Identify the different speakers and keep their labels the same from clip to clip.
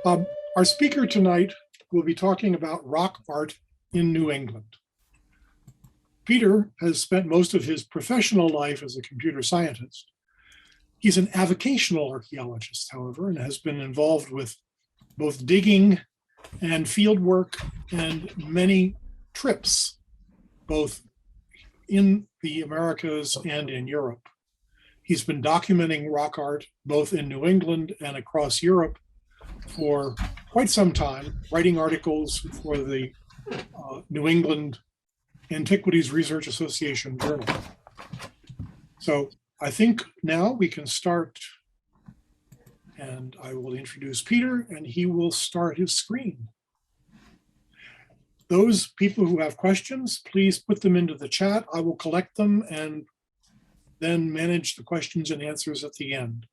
Speaker 1: Our speaker tonight will be talking about rock art in New England. Peter has spent most of his professional life as a computer scientist. He's an avocational archaeologist, however, and has been involved with both digging and field work and many trips, both in the Americas and in Europe. He's been documenting rock art both in New England and across Europe for quite some time, writing articles for the New England Antiquities Research Association Journal. So I think now we can start, and I will introduce Peter and he will start his screen. Those people who have questions, please put them into the chat. I will collect them and then manage the questions and answers at the end.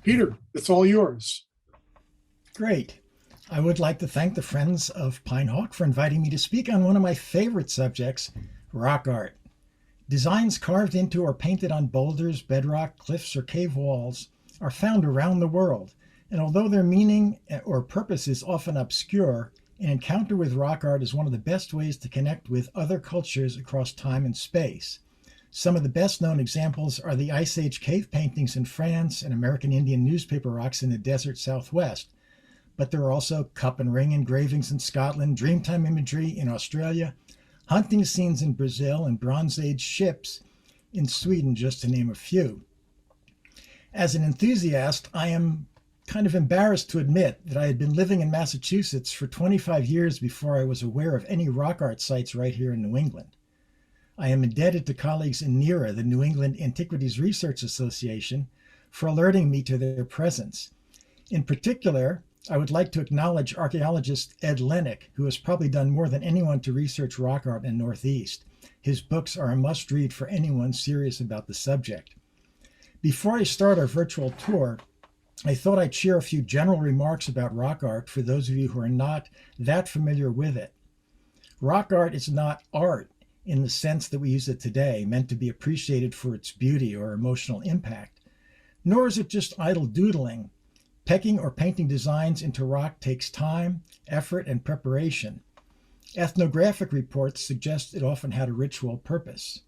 Speaker 1: Peter, it's all yours.
Speaker 2: Great. I would like to thank the Friends of Pine Hawk for inviting me to speak on one of my favorite subjects, rock art. Designs carved into or painted on boulders, bedrock, cliffs, or cave walls are found around the world. And although their meaning or purpose is often obscure, an encounter with rock art is one of the best ways to connect with other cultures across time and space. Some of the best known examples are the Ice Age cave paintings in France and American Indian newspaper rocks in the desert Southwest. But there are also cup and ring engravings in Scotland, Dreamtime imagery in Australia, hunting scenes in Brazil, and Bronze Age ships in Sweden, just to name a few. As an enthusiast, I am kind of embarrassed to admit that I had been living in Massachusetts for 25 years before I was aware of any rock art sites right here in New England. I am indebted to colleagues in NERA, the New England Antiquities Research Association, for alerting me to their presence. In particular, I would like to acknowledge archaeologist Ed Lennick, who has probably done more than anyone to research rock art in Northeast. His books are a must-read for anyone serious about the subject. Before I start our virtual tour, I thought I'd share a few general remarks about rock art for those of you who are not that familiar with it. Rock art is not art in the sense that we use it today, meant to be appreciated for its beauty or emotional impact, nor is it just idle doodling. Pecking or painting designs into rock takes time, effort, and preparation. Ethnographic reports suggest it often had a ritual purpose.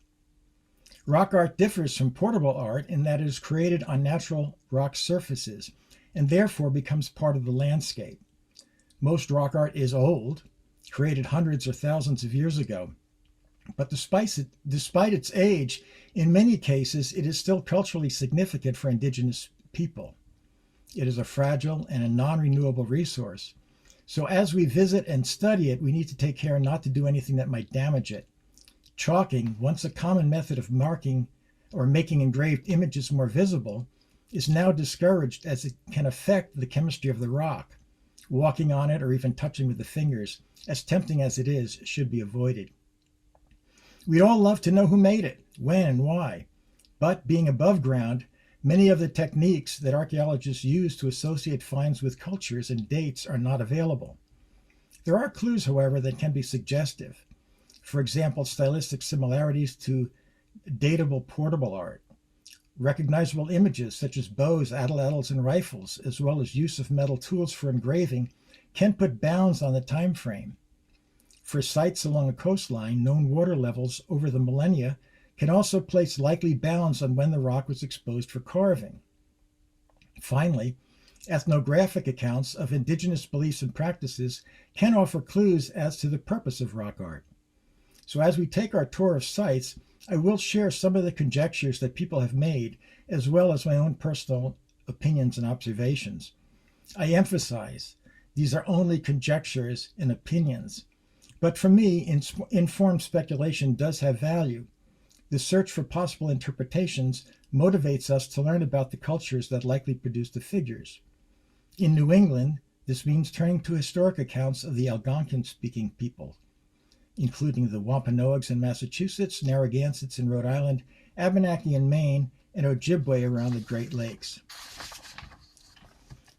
Speaker 2: Rock art differs from portable art in that it is created on natural rock surfaces and therefore becomes part of the landscape. Most rock art is old, created hundreds or thousands of years ago. But despite its age, in many cases, it is still culturally significant for indigenous people. It is a fragile and a non-renewable resource. So as we visit and study it, we need to take care not to do anything that might damage it. Chalking, once a common method of marking or making engraved images more visible, is now discouraged as it can affect the chemistry of the rock. Walking on it or even touching with the fingers, as tempting as it is, should be avoided. We'd all love to know who made it, when and why, but being above ground, many of the techniques that archaeologists use to associate finds with cultures and dates are not available. There are clues, however, that can be suggestive. For example, stylistic similarities to datable portable art, recognizable images such as bows, atlatls, and rifles, as well as use of metal tools for engraving, can put bounds on the time frame. For sites along a coastline, known water levels over the millennia can also place likely bounds on when the rock was exposed for carving. Finally, ethnographic accounts of indigenous beliefs and practices can offer clues as to the purpose of rock art. So as we take our tour of sites, I will share some of the conjectures that people have made, as well as my own personal opinions and observations. I emphasize, these are only conjectures and opinions. But for me, informed speculation does have value. The search for possible interpretations motivates us to learn about the cultures that likely produced the figures. In New England, this means turning to historic accounts of the Algonquin-speaking people, including the Wampanoags in Massachusetts, Narragansetts in Rhode Island, Abenaki in Maine, and Ojibwe around the Great Lakes.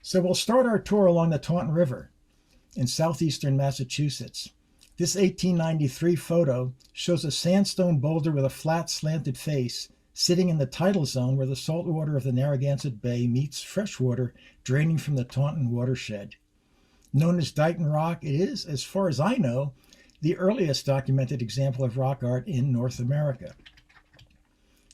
Speaker 2: So we'll start our tour along the Taunton River in southeastern Massachusetts. This 1893 photo shows a sandstone boulder with a flat, slanted face sitting in the tidal zone where the salt water of the Narragansett Bay meets fresh water draining from the Taunton watershed. Known as Dighton Rock, it is, as far as I know, the earliest documented example of rock art in North America.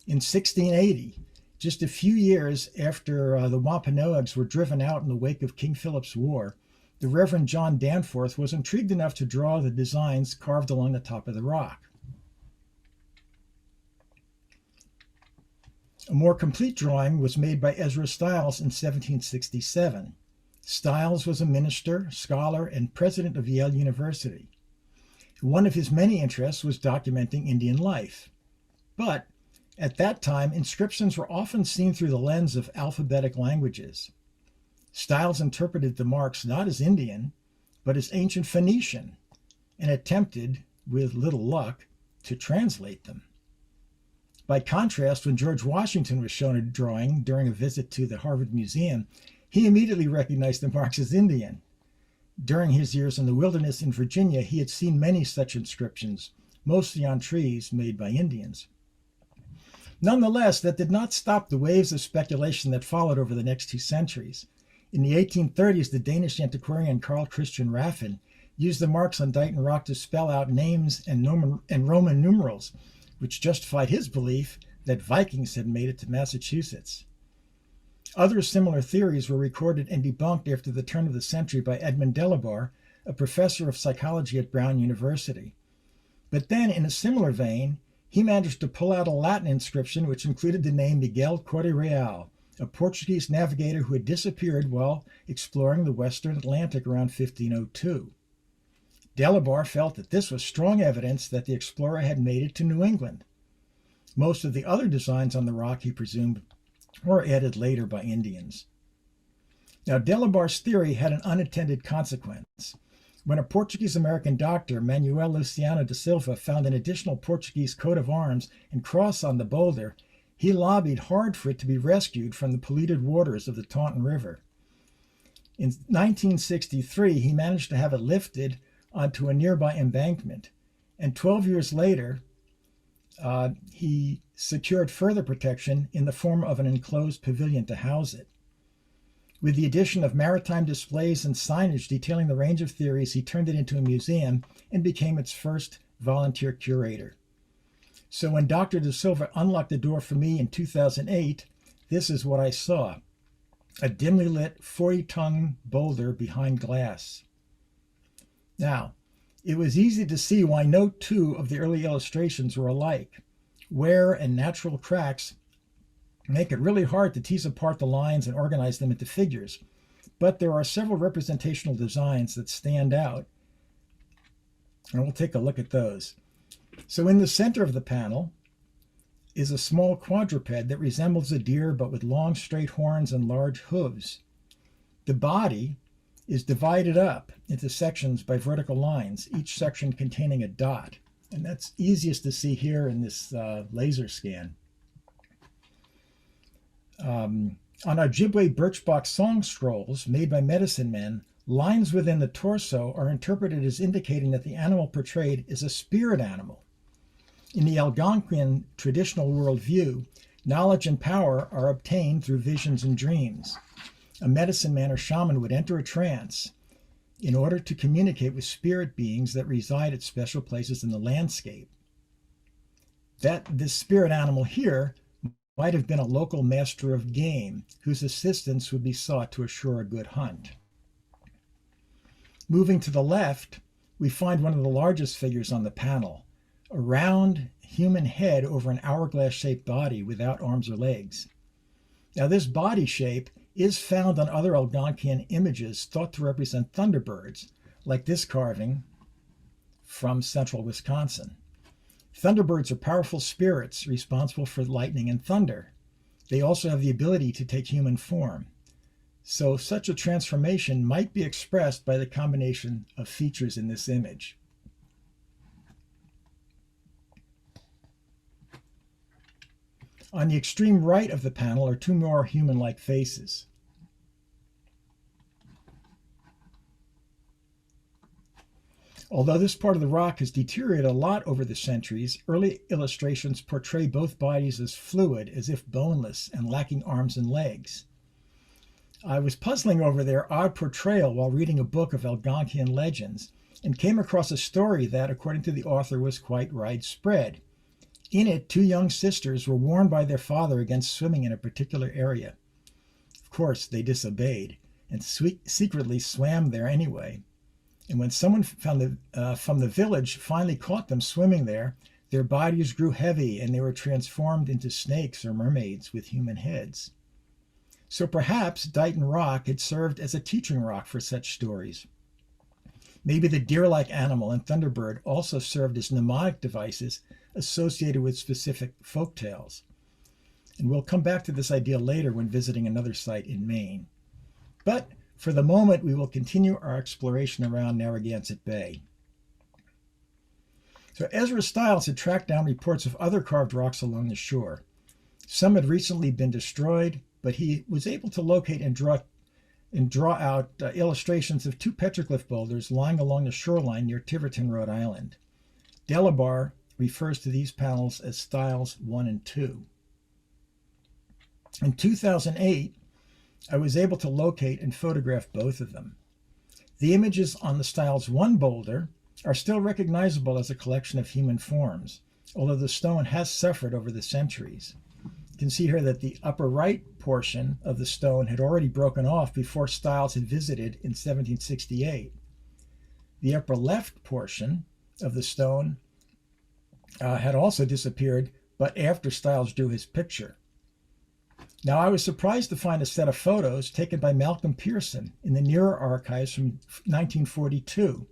Speaker 2: In 1680, just a few years after the Wampanoags were driven out in the wake of King Philip's War, the Reverend John Danforth was intrigued enough to draw the designs carved along the top of the rock. A more complete drawing was made by Ezra Stiles in 1767. Stiles was a minister, scholar, and president of Yale University. One of his many interests was documenting Indian life. But at that time, inscriptions were often seen through the lens of alphabetic languages. Stiles interpreted the marks not as Indian, but as ancient Phoenician, and attempted, with little luck, to translate them. By contrast, when George Washington was shown a drawing during a visit to the Harvard Museum, he immediately recognized the marks as Indian. During his years in the wilderness in Virginia, he had seen many such inscriptions, mostly on trees made by Indians. Nonetheless, that did not stop the waves of speculation that followed over the next 2 centuries. In the 1830s, the Danish antiquarian Carl Christian Raffin used the marks on Dighton Rock to spell out names and Roman numerals, which justified his belief that Vikings had made it to Massachusetts. Other similar theories were recorded and debunked after the turn of the century by Edmund Delabar, a professor of psychology at Brown University. But then, in a similar vein, he managed to pull out a Latin inscription which included the name Miguel Corte-Real, a Portuguese navigator who had disappeared while exploring the western Atlantic around 1502. Delabar felt that this was strong evidence that the explorer had made it to New England. Most of the other designs on the rock, he presumed, were added later by Indians. Now, Delabar's theory had an unintended consequence. When a Portuguese-American doctor, Manuel Luciano da Silva, found an additional Portuguese coat of arms and cross on the boulder, he lobbied hard for it to be rescued from the polluted waters of the Taunton River. In 1963, he managed to have it lifted onto a nearby embankment, and 12 years later, he secured further protection in the form of an enclosed pavilion to house it. With the addition of maritime displays and signage detailing the range of theories, he turned it into a museum and became its first volunteer curator. So when Dr. Da Silva unlocked the door for me in 2008, this is what I saw: a dimly lit 40-ton boulder behind glass. Now, it was easy to see why no two of the early illustrations were alike. Wear and natural cracks make it really hard to tease apart the lines and organize them into figures, but there are several representational designs that stand out, and we'll take a look at those. So in the center of the panel is a small quadruped that resembles a deer but with long straight horns and large hooves. The body is divided up into sections by vertical lines, each section containing a dot, and that's easiest to see here in this laser scan. On Ojibwe birchbark song scrolls made by medicine men, lines within the torso are interpreted as indicating that the animal portrayed is a spirit animal. In the Algonquian traditional worldview, knowledge and power are obtained through visions and dreams. A medicine man or shaman would enter a trance in order to communicate with spirit beings that reside at special places in the landscape. This spirit animal here might have been a local master of game whose assistance would be sought to assure a good hunt. Moving to the left, we find one of the largest figures on the panel, a round human head over an hourglass-shaped body without arms or legs. Now, this body shape is found on other Algonquian images thought to represent thunderbirds, like this carving from central Wisconsin. Thunderbirds are powerful spirits responsible for lightning and thunder. They also have the ability to take human form. So such a transformation might be expressed by the combination of features in this image. On the extreme right of the panel are two more human-like faces. Although this part of the rock has deteriorated a lot over the centuries, early illustrations portray both bodies as fluid, as if boneless and lacking arms and legs. I was puzzling over their odd portrayal while reading a book of Algonquian legends and came across a story that, according to the author, was quite widespread. In it, two young sisters were warned by their father against swimming in a particular area. Of course, they disobeyed and secretly swam there anyway. And when someone from the village finally caught them swimming there, their bodies grew heavy and they were transformed into snakes or mermaids with human heads. So perhaps Dighton Rock had served as a teaching rock for such stories. Maybe the deer-like animal and thunderbird also served as mnemonic devices associated with specific folk tales. And we'll come back to this idea later when visiting another site in Maine. But for the moment, we will continue our exploration around Narragansett Bay. So Ezra Stiles had tracked down reports of other carved rocks along the shore. Some had recently been destroyed, but he was able to locate and draw out illustrations of two petroglyph boulders lying along the shoreline near Tiverton, Rhode Island. Delabar refers to these panels as Stiles 1 and 2. In 2008, I was able to locate and photograph both of them. The images on the Stiles 1 boulder are still recognizable as a collection of human forms, although the stone has suffered over the centuries. You can see here that the upper right portion of the stone had already broken off before Stiles had visited in 1768. The upper left portion of the stone had also disappeared, but after Stiles drew his picture. Now, I was surprised to find a set of photos taken by Malcolm Pearson in the Nearer archives from 1942.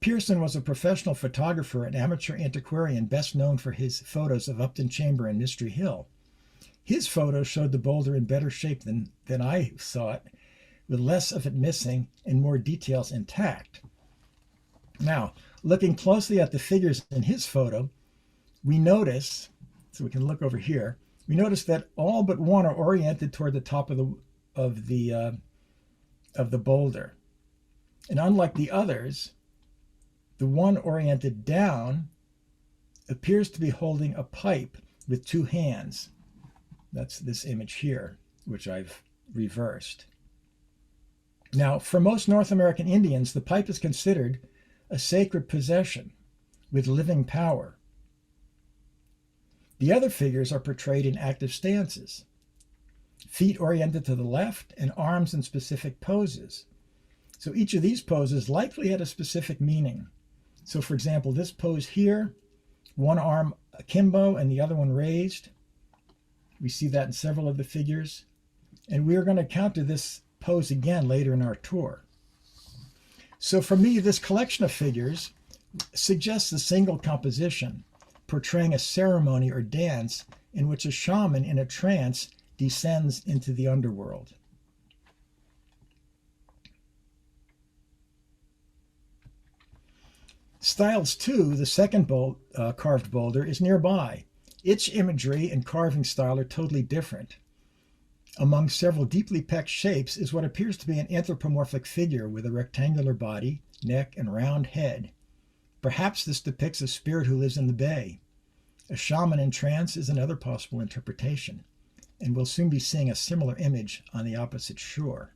Speaker 2: Pearson was a professional photographer and amateur antiquarian best known for his photos of Upton Chamber and Mystery Hill. His photos showed the boulder in better shape than I saw it, with less of it missing and more details intact. Now, looking closely at the figures in his photo, we notice, so we can look over here, we notice that all but one are oriented toward the top of the boulder. And unlike the others, the one oriented down appears to be holding a pipe with two hands. That's this image here, which I've reversed. Now, for most North American Indians, the pipe is considered a sacred possession with living power. The other figures are portrayed in active stances, feet oriented to the left and arms in specific poses. So each of these poses likely had a specific meaning. So for example, this pose here, one arm akimbo and the other one raised. We see that in several of the figures. And we are going to counter this pose again later in our tour. So for me, this collection of figures suggests a single composition, portraying a ceremony or dance in which a shaman in a trance descends into the underworld. Stiles 2, the second carved boulder, is nearby. Its imagery and carving style are totally different. Among several deeply pecked shapes is what appears to be an anthropomorphic figure with a rectangular body, neck, and round head. Perhaps this depicts a spirit who lives in the bay. A shaman in trance is another possible interpretation, and we'll soon be seeing a similar image on the opposite shore.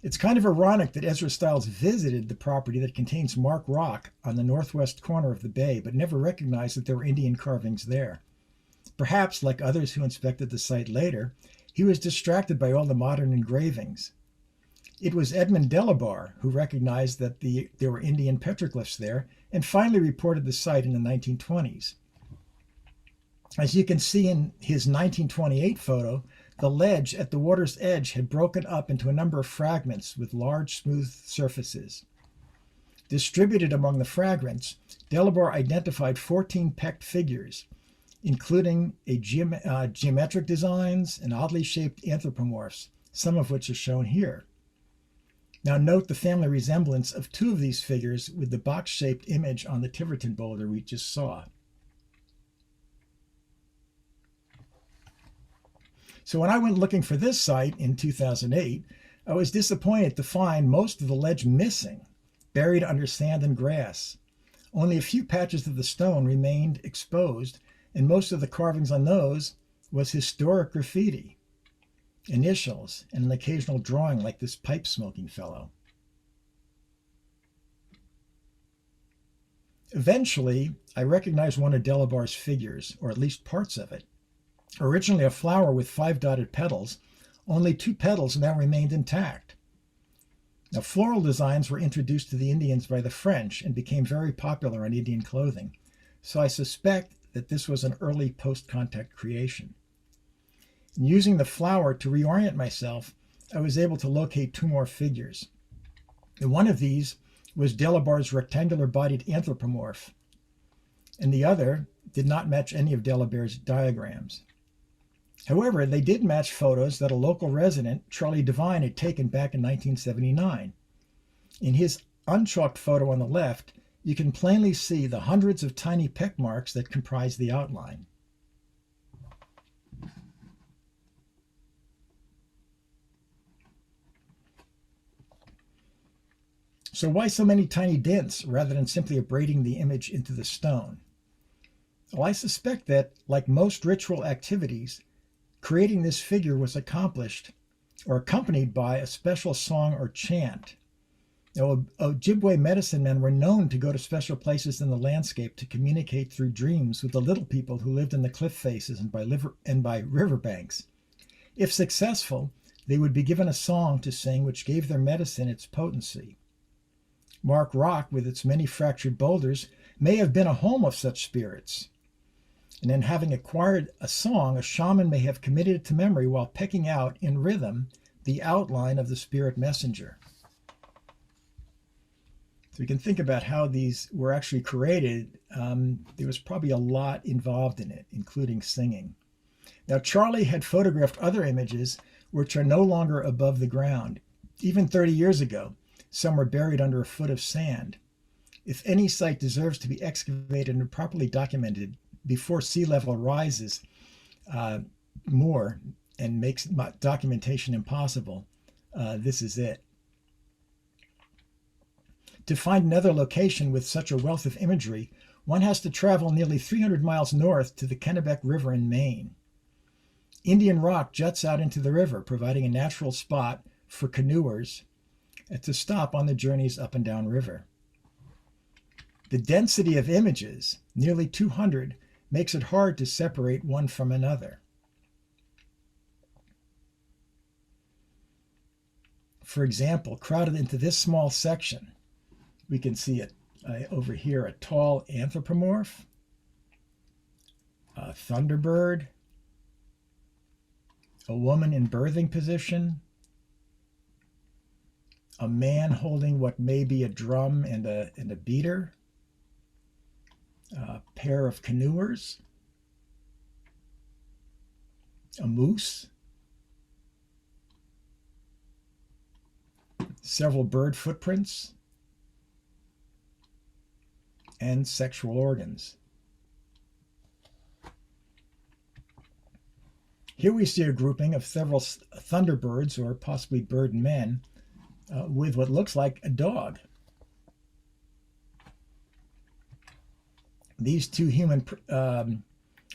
Speaker 2: It's kind of ironic that Ezra Stiles visited the property that contains Mark Rock on the northwest corner of the bay, but never recognized that there were Indian carvings there. Perhaps, like others who inspected the site later, he was distracted by all the modern engravings. It was Edmund Delabar who recognized that there were Indian petroglyphs there and finally reported the site in the 1920s. As you can see in his 1928 photo, the ledge at the water's edge had broken up into a number of fragments with large, smooth surfaces. Distributed among the fragments, Delabar identified 14 pecked figures, including geometric designs and oddly shaped anthropomorphs, some of which are shown here. Now note the family resemblance of two of these figures with the box-shaped image on the Tiverton boulder we just saw. So when I went looking for this site in 2008, I was disappointed to find most of the ledge missing, buried under sand and grass. Only a few patches of the stone remained exposed, and most of the carvings on those was historic graffiti, initials, and an occasional drawing like this pipe-smoking fellow. Eventually, I recognized one of Delabar's figures, or at least parts of it. Originally a flower with 5 dotted petals, only 2 petals now remained intact. Now, floral designs were introduced to the Indians by the French and became very popular on Indian clothing, so I suspect that this was an early post-contact creation. In using the flower to reorient myself, I was able to locate 2 more figures. And one of these was Delabar's rectangular-bodied anthropomorph, and the other did not match any of Delabar's diagrams. However, they did match photos that a local resident, Charlie Devine, had taken back in 1979. In his unchalked photo on the left, you can plainly see the hundreds of tiny peck marks that comprise the outline. So why so many tiny dents rather than simply abrading the image into the stone? Well, I suspect that, like most ritual activities, creating this figure was accomplished or accompanied by a special song or chant. Now, Ojibwe medicine men were known to go to special places in the landscape to communicate through dreams with the little people who lived in the cliff faces and by riverbanks. If successful, they would be given a song to sing which gave their medicine its potency. Mark Rock, with its many fractured boulders, may have been a home of such spirits. And then, having acquired a song, a shaman may have committed it to memory while pecking out in rhythm the outline of the spirit messenger. So you can think about how these were actually created. There was probably a lot involved in it, including singing. Now, Charlie had photographed other images which are no longer above the ground. Even 30 years ago, some were buried under a foot of sand. If any site deserves to be excavated and properly documented before sea level rises more and makes documentation impossible, this is it. To find another location with such a wealth of imagery, one has to travel nearly 300 miles north to the Kennebec River in Maine. Indian Rock juts out into the river, providing a natural spot for canoers to stop on the journeys up and down river. The density of images, nearly 200, makes it hard to separate one from another. For example, crowded into this small section, we can see it over here, a tall anthropomorph, a thunderbird, a woman in birthing position, a man holding what may be a drum and a beater, a pair of canoers, a moose, several bird footprints, and sexual organs. Here we see a grouping of several thunderbirds, or possibly bird men, with what looks like a dog. These 2 human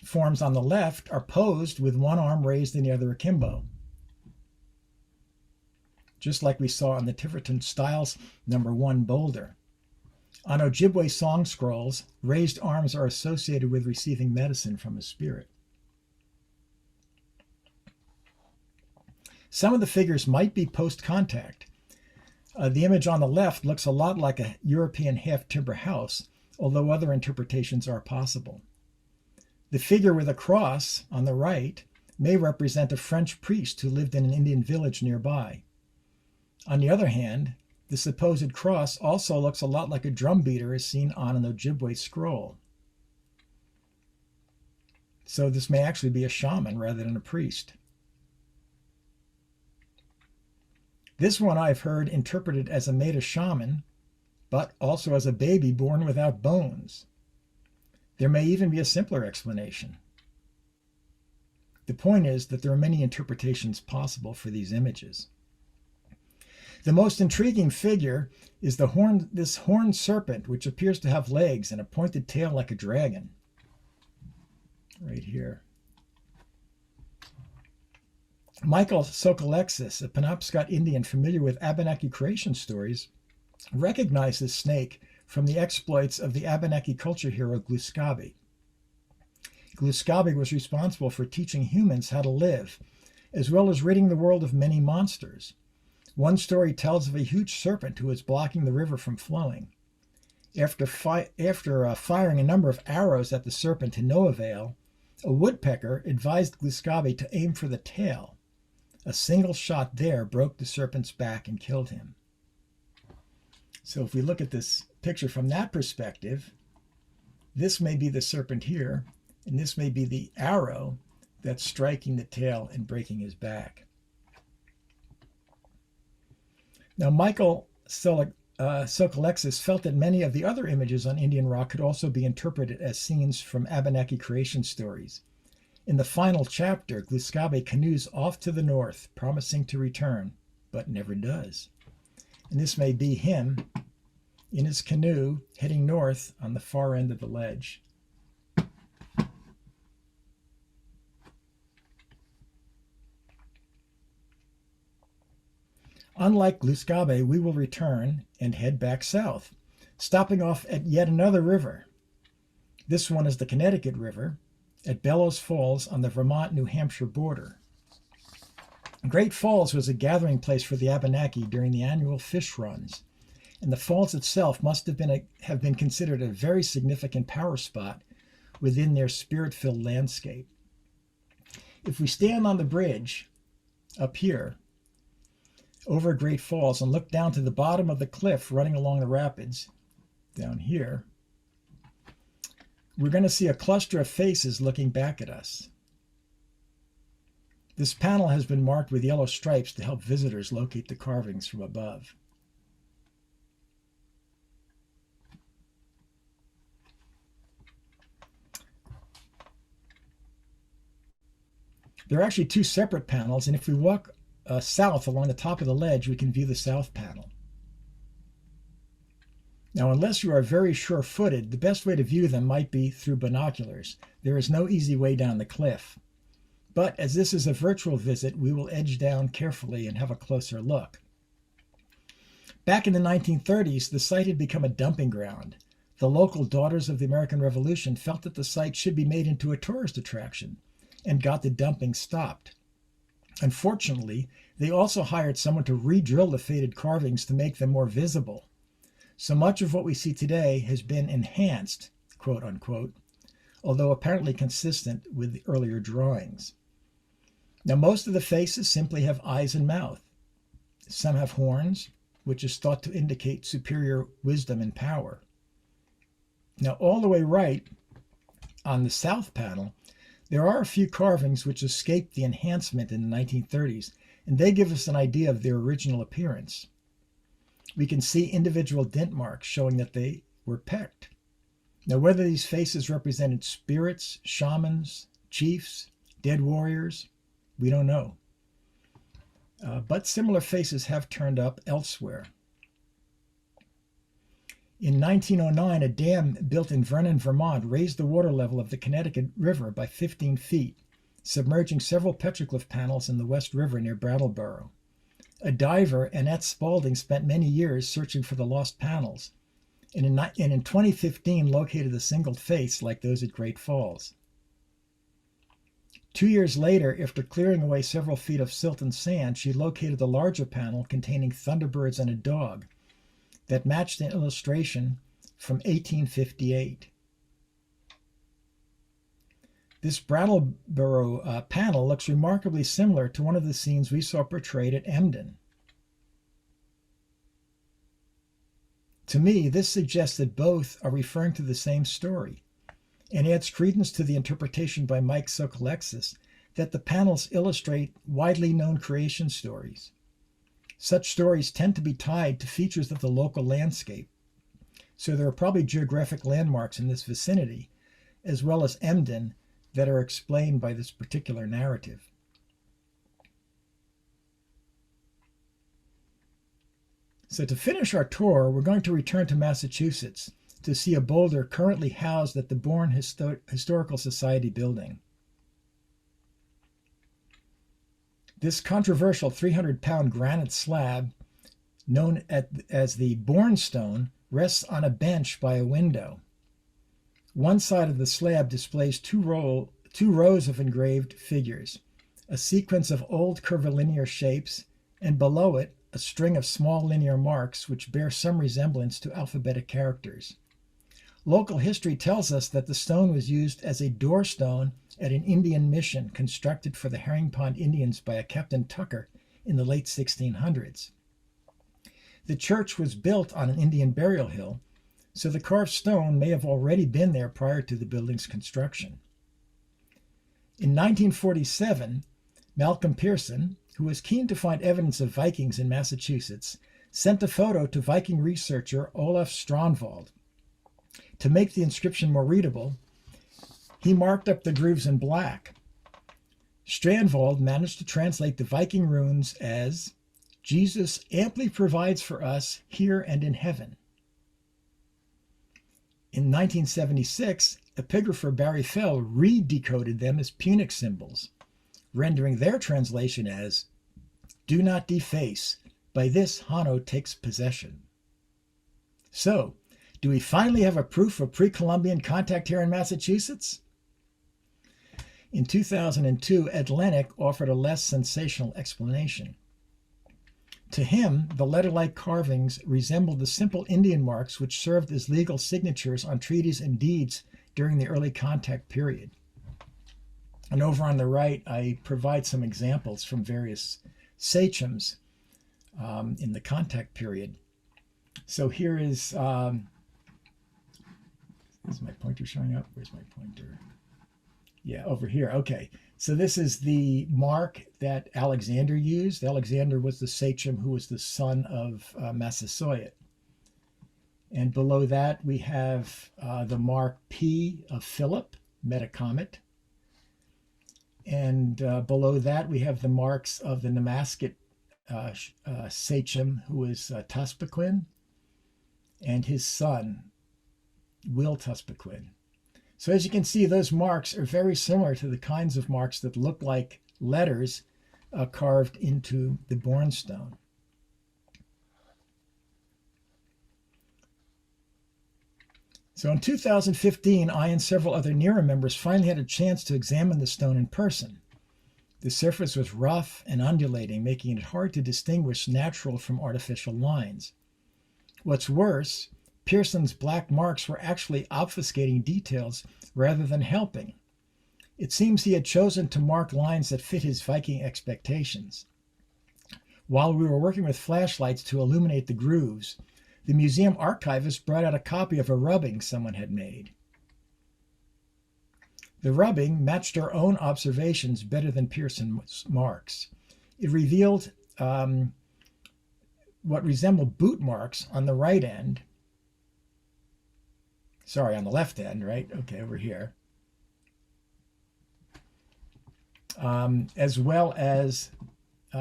Speaker 2: forms on the left are posed with one arm raised and the other akimbo, just like we saw on the Tiverton Styles #1 boulder. On Ojibwe song scrolls, raised arms are associated with receiving medicine from a spirit. Some of the figures might be post-contact. The image on the left looks a lot like a European half-timber house, although other interpretations are possible. The figure with a cross on the right may represent a French priest who lived in an Indian village nearby. On the other hand, the supposed cross also looks a lot like a drum beater as seen on an Ojibwe scroll. So this may actually be a shaman rather than a priest. This one I've heard interpreted as a Maida shaman, but also as a baby born without bones. There may even be a simpler explanation. The point is that there are many interpretations possible for these images. The most intriguing figure is this horned serpent, which appears to have legs and a pointed tail like a dragon. Right here. Michael Sokolexis, a Penobscot Indian familiar with Abenaki creation stories, recognized this snake from the exploits of the Abenaki culture hero Gluskabe. Gluskabe was responsible for teaching humans how to live, as well as ridding the world of many monsters. One story tells of a huge serpent who was blocking the river from flowing. After firing a number of arrows at the serpent to no avail, a woodpecker advised Gluskabe to aim for the tail. A single shot there broke the serpent's back and killed him. So if we look at this picture from that perspective, this may be the serpent here, and this may be the arrow that's striking the tail and breaking his back. Now, Michael Sokolexis felt that many of the other images on Indian rock could also be interpreted as scenes from Abenaki creation stories. In the final chapter, Gluskabe canoes off to the north, promising to return, but never does. And this may be him in his canoe heading north on the far end of the ledge. Unlike Gluskabe, we will return and head back south, stopping off at yet another river. This one is the Connecticut River at Bellows Falls on the Vermont-New Hampshire border. Great Falls was a gathering place for the Abenaki during the annual fish runs, and the falls itself must have been considered a very significant power spot within their spirit-filled landscape. If we stand on the bridge up here over Great Falls and look down to the bottom of the cliff running along the rapids down here, we're going to see a cluster of faces looking back at us. This panel has been marked with yellow stripes to help visitors locate the carvings from above. There are actually two separate panels, and if we walk south along the top of the ledge, we can view the south panel. Now, unless you are very sure-footed, the best way to view them might be through binoculars. There is no easy way down the cliff. But as this is a virtual visit, we will edge down carefully and have a closer look. Back in the 1930s, the site had become a dumping ground. The local Daughters of the American Revolution felt that the site should be made into a tourist attraction and got the dumping stopped. Unfortunately, they also hired someone to re-drill the faded carvings to make them more visible. So much of what we see today has been enhanced, quote unquote, although apparently consistent with the earlier drawings. Now, most of the faces simply have eyes and mouth. Some have horns, which is thought to indicate superior wisdom and power. Now, all the way right on the south panel, there are a few carvings which escaped the enhancement in the 1930s, and they give us an idea of their original appearance. We can see individual dent marks showing that they were pecked. Now, whether these faces represented spirits, shamans, chiefs, dead warriors, we don't know. But similar faces have turned up elsewhere. In 1909, a dam built in Vernon, Vermont, raised the water level of the Connecticut River by 15 feet, submerging several petroglyph panels in the West River near Brattleboro. A diver, Annette Spaulding, spent many years searching for the lost panels, and in 2015 located a single face like those at Great Falls. 2 years later, after clearing away several feet of silt and sand, she located a larger panel containing thunderbirds and a dog that matched an illustration from 1858. This Brattleboro panel looks remarkably similar to one of the scenes we saw portrayed at Emden. To me, this suggests that both are referring to the same story, and adds credence to the interpretation by Mike Sokolexis that the panels illustrate widely known creation stories. Such stories tend to be tied to features of the local landscape, so there are probably geographic landmarks in this vicinity, as well as Emden, that are explained by this particular narrative. So to finish our tour, we're going to return to Massachusetts to see a boulder currently housed at the Bourne Historical Society building. This controversial 300-pound granite slab, known as the Bourne Stone, rests on a bench by a window. One side of the slab displays two rows of engraved figures, a sequence of old curvilinear shapes, and below it, a string of small linear marks which bear some resemblance to alphabetic characters. Local history tells us that the stone was used as a doorstone at an Indian mission constructed for the Herring Pond Indians by a Captain Tucker in the late 1600s. The church was built on an Indian burial hill, so the carved stone may have already been there prior to the building's construction. In 1947, Malcolm Pearson, who was keen to find evidence of Vikings in Massachusetts, sent a photo to Viking researcher Olaf Strandvald. To make the inscription more readable, he marked up the grooves in black. Strandvald managed to translate the Viking runes as, "Jesus amply provides for us here and in heaven." In 1976, epigrapher Barry Fell re-decoded them as Punic symbols, rendering their translation as, "Do not deface, by this Hanno takes possession." So, do we finally have a proof of pre-Columbian contact here in Massachusetts? In 2002, Ed Lennox offered a less sensational explanation. To him, the letter-like carvings resembled the simple Indian marks which served as legal signatures on treaties and deeds during the early contact period. And over on the right, I provide some examples from various sachems in the contact period. So here is my pointer showing up? Where's my pointer? Yeah, over here. Okay. So this is the mark that Alexander used. Alexander was the sachem who was the son of Massasoit. And below that, we have the mark P of Philip, Metacomet. And below that, we have the marks of the Namaskit sachem, who was Tuspequin, and his son, Will Tuspequin. So as you can see, those marks are very similar to the kinds of marks that look like letters carved into the Bourne Stone. So in 2015, I and several other NERA members finally had a chance to examine the stone in person. The surface was rough and undulating, making it hard to distinguish natural from artificial lines. What's worse, Pearson's black marks were actually obfuscating details rather than helping. It seems he had chosen to mark lines that fit his Viking expectations. While we were working with flashlights to illuminate the grooves, the museum archivist brought out a copy of a rubbing someone had made. The rubbing matched our own observations better than Pearson's marks. It revealed what resembled boot marks on the right end. Sorry, on the left end, right? Okay, over here. As well as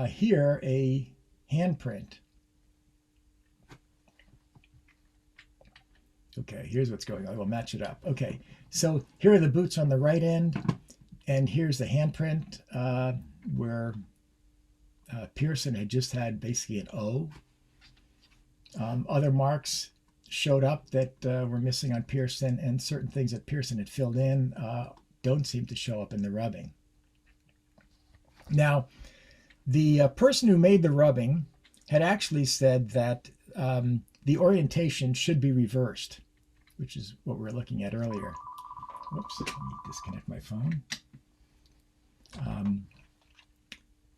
Speaker 2: here, a handprint. Okay, here's what's going on. We'll match it up. Okay, so here are the boots on the right end, and here's the handprint where Pearson had just had basically an O. Other marks showed up that were missing on Pearson, and certain things that Pearson had filled in don't seem to show up in the rubbing. Now, the person who made the rubbing had actually said that the orientation should be reversed, which is what we were looking at earlier. Whoops, let me disconnect my phone.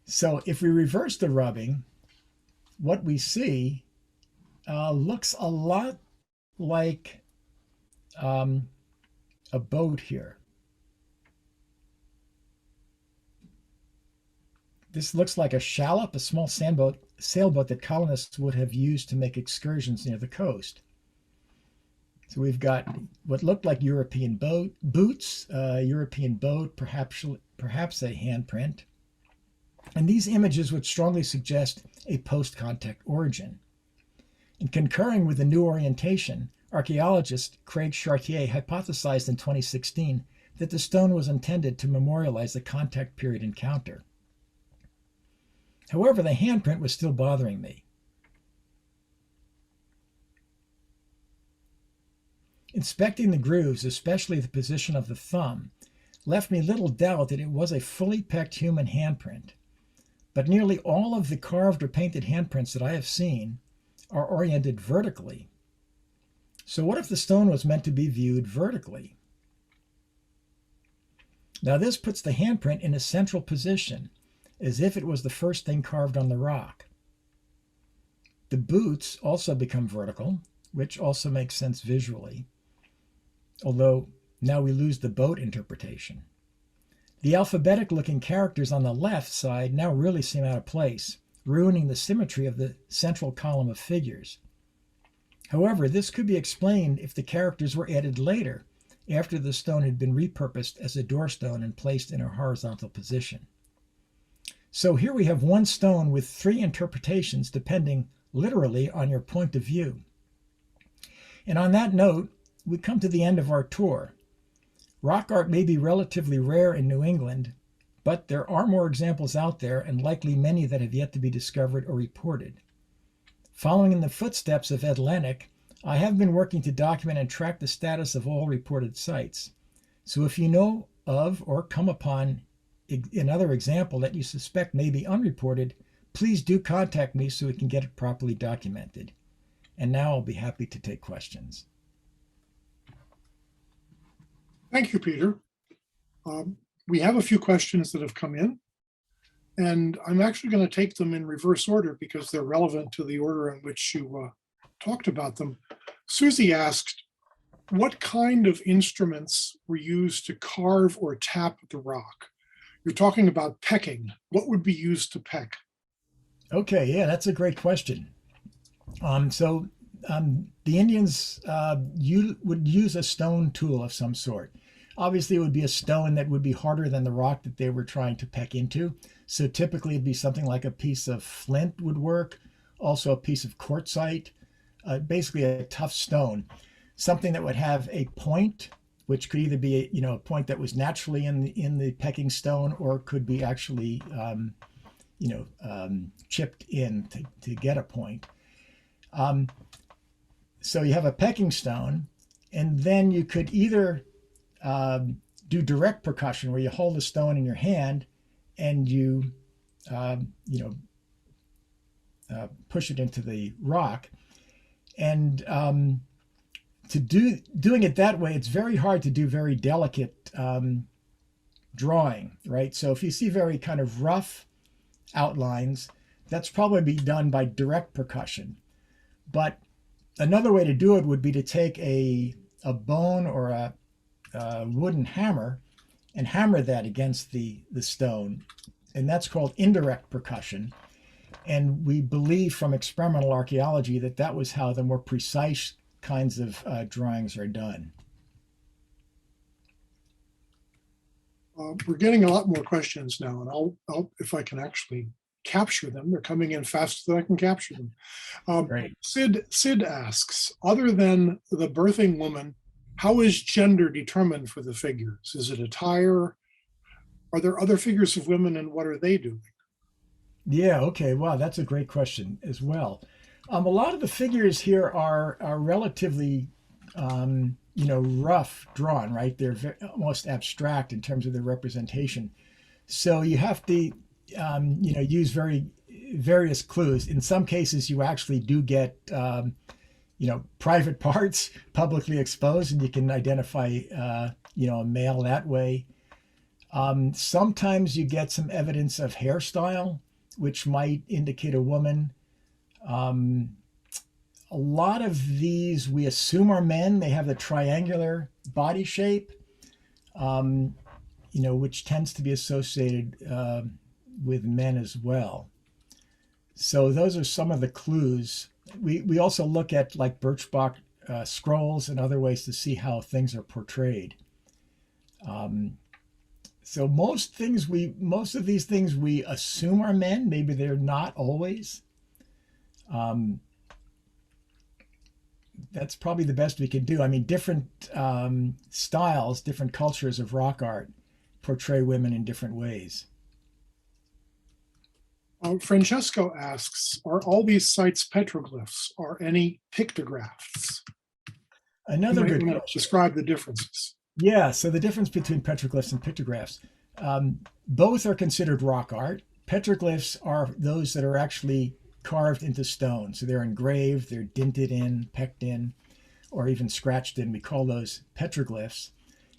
Speaker 2: So if we reverse the rubbing, what we see looks a lot like a boat here. This looks like a shallop, a small sailboat that colonists would have used to make excursions near the coast. So we've got what looked like European boots, European boat, perhaps a handprint. And these images would strongly suggest a post-contact origin. In concurring with the new orientation, archaeologist Craig Chartier hypothesized in 2016 that the stone was intended to memorialize the contact period encounter. However, the handprint was still bothering me. Inspecting the grooves, especially the position of the thumb, left me little doubt that it was a fully pecked human handprint. But nearly all of the carved or painted handprints that I have seen are oriented vertically. So what if the stone was meant to be viewed vertically? Now this puts the handprint in a central position, as if it was the first thing carved on the rock. The boots also become vertical, which also makes sense visually, although now we lose the boat interpretation. The alphabetic-looking characters on the left side now really seem out of place, ruining the symmetry of the central column of figures. However, this could be explained if the characters were added later, after the stone had been repurposed as a doorstone and placed in a horizontal position. So here we have one stone with three interpretations depending literally on your point of view. And on that note, we come to the end of our tour. Rock art may be relatively rare in New England, but there are more examples out there and likely many that have yet to be discovered or reported. Following in the footsteps of Ed Anick, I have been working to document and track the status of all reported sites. So if you know of or come upon another example that you suspect may be unreported, please do contact me so we can get it properly documented. And now I'll be happy to take questions.
Speaker 1: Thank you, Peter. We have a few questions that have come in, and I'm actually going to take them in reverse order because they're relevant to the order in which you talked about them. Susie asked, what kind of instruments were used to carve or tap the rock? You're talking about pecking. What would be used to peck?
Speaker 2: Okay, yeah, that's a great question. The Indians would use a stone tool of some sort. Obviously, it would be a stone that would be harder than the rock that they were trying to peck into. So typically it'd be something like a piece of flint would work, also a piece of quartzite, basically a tough stone. Something that would have a point, which could either be a point that was naturally in the pecking stone, or could be actually chipped in to get a point. So you have a pecking stone, and then you could either do direct percussion, where you hold a stone in your hand and you push it into the rock. And doing it that way, it's very hard to do very delicate drawing, right? So if you see very kind of rough outlines, that's probably be done by direct percussion. But another way to do it would be to take a bone or a wooden hammer and hammer that against the stone. And that's called indirect percussion. And we believe from experimental archaeology that that was how the more precise kinds of drawings are done.
Speaker 1: We're getting a lot more questions now, and I'll if I can actually capture them. They're coming in faster than I can capture them.
Speaker 2: Great.
Speaker 1: Sid asks, other than the birthing woman, how is gender determined for the figures? Is it attire? Are there other figures of women, and what are they doing?
Speaker 2: Yeah, okay. Wow, that's a great question as well. A lot of the figures here are relatively, rough drawn, right? They're almost abstract in terms of their representation. So you have to, use various clues. In some cases, you actually do get, private parts publicly exposed, and you can identify, a male that way. Sometimes you get some evidence of hairstyle, which might indicate a woman. A lot of these we assume are men. They have the triangular body shape, which tends to be associated with men as well. So those are some of the clues. We also look at like Birchbach scrolls and other ways to see how things are portrayed. So most of these things we assume are men. Maybe they're not always. that's probably the best we can do. I mean, different styles, different cultures of rock art portray women in different ways.
Speaker 1: Francesco asks, are all these sites petroglyphs or any pictographs? You
Speaker 2: Another
Speaker 1: might
Speaker 2: good
Speaker 1: want to
Speaker 2: question.
Speaker 1: describe the differences.
Speaker 2: Yeah, so the difference between petroglyphs and pictographs, both are considered rock art. Petroglyphs are those that are actually carved into stone. So they're engraved, they're dinted in, pecked in, or even scratched in. We call those petroglyphs.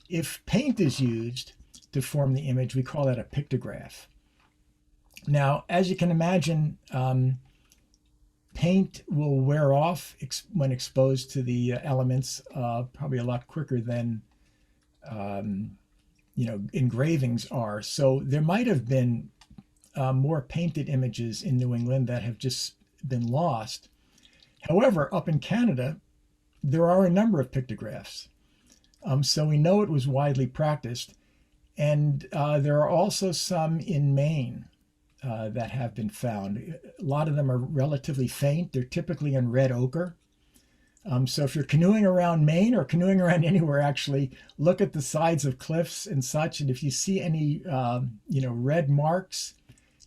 Speaker 2: If paint is used to form the image, we call that a pictograph. Now, as you can imagine, paint will wear off when exposed to the elements probably a lot quicker than engravings are. So there might have been more painted images in New England that have just been lost. However, up in Canada, there are a number of pictographs. So we know it was widely practiced. And there are also some in Maine that have been found. A lot of them are relatively faint. They're typically in red ochre. So if you're canoeing around Maine or canoeing around anywhere, actually look at the sides of cliffs and such. And if you see any, red marks,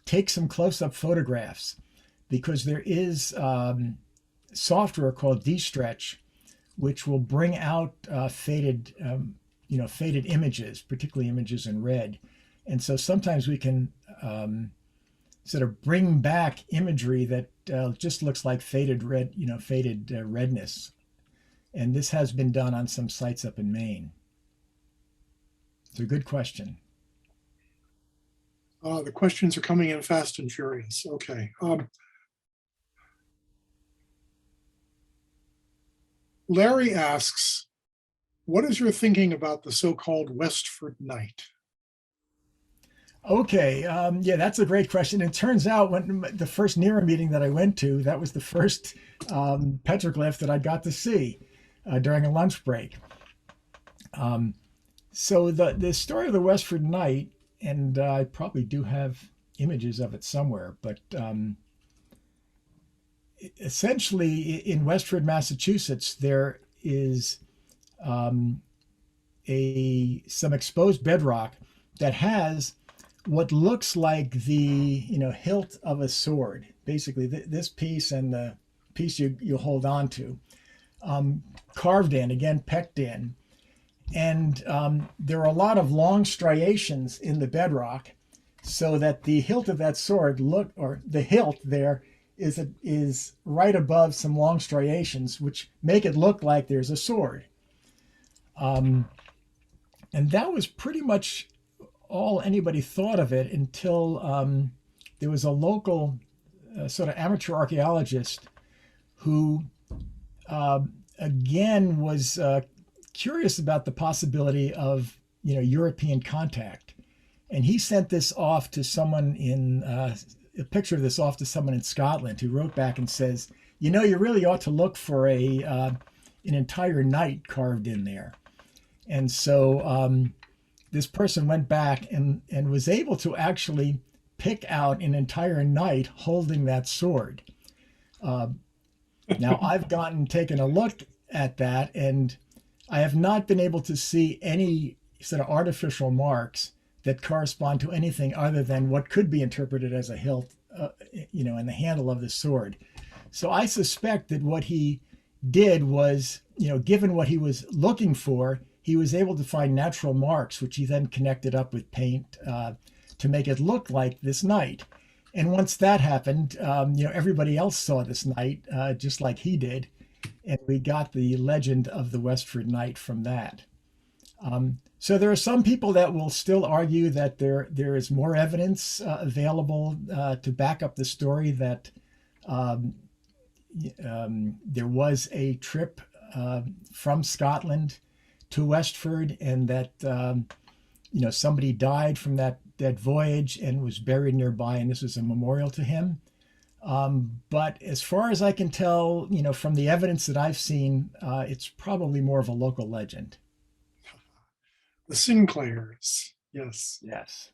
Speaker 2: take some close-up photographs, because there is software called D-Stretch, which will bring out faded images, particularly images in red. And so sometimes we can sort of bring back imagery that just looks like faded redness. And this has been done on some sites up in Maine. It's a good question.
Speaker 1: The questions are coming in fast and furious. Okay. Larry asks, what is your thinking about the so-called Westford Night?
Speaker 2: Okay, that's a great question. It turns out when the first NERA meeting that I went to, that was the first petroglyph that I got to see during a lunch break. So the story of the Westford Night, and I probably do have images of it somewhere, but essentially in Westford, Massachusetts, there is some exposed bedrock that has what looks like the hilt of a sword, basically this piece and the piece you hold on to, carved in, again pecked in, and there are a lot of long striations in the bedrock, so that the hilt of that sword the hilt there is right above some long striations, which make it look like there's a sword. And that was pretty much all anybody thought of it until there was a local sort of amateur archaeologist who again was curious about the possibility of European contact, and he sent this off to someone a picture of this off to someone in Scotland, who wrote back and says, you really ought to look for an entire knight carved in there. And so this person went back and was able to actually pick out an entire knight holding that sword. Now I've taken a look at that, and I have not been able to see any sort of artificial marks that correspond to anything other than what could be interpreted as a hilt, in the handle of the sword. So I suspect that what he did was, given what he was looking for, he was able to find natural marks, which he then connected up with paint to make it look like this knight. And once that happened, everybody else saw this knight just like he did. And we got the legend of the Westford Knight from that. So there are some people that will still argue that there is more evidence available to back up the story that there was a trip from Scotland to Westford, and that somebody died from that voyage and was buried nearby, and this was a memorial to him. But as far as I can tell, from the evidence that I've seen, it's probably more of a local legend.
Speaker 1: The Sinclairs, yes.
Speaker 2: Yes.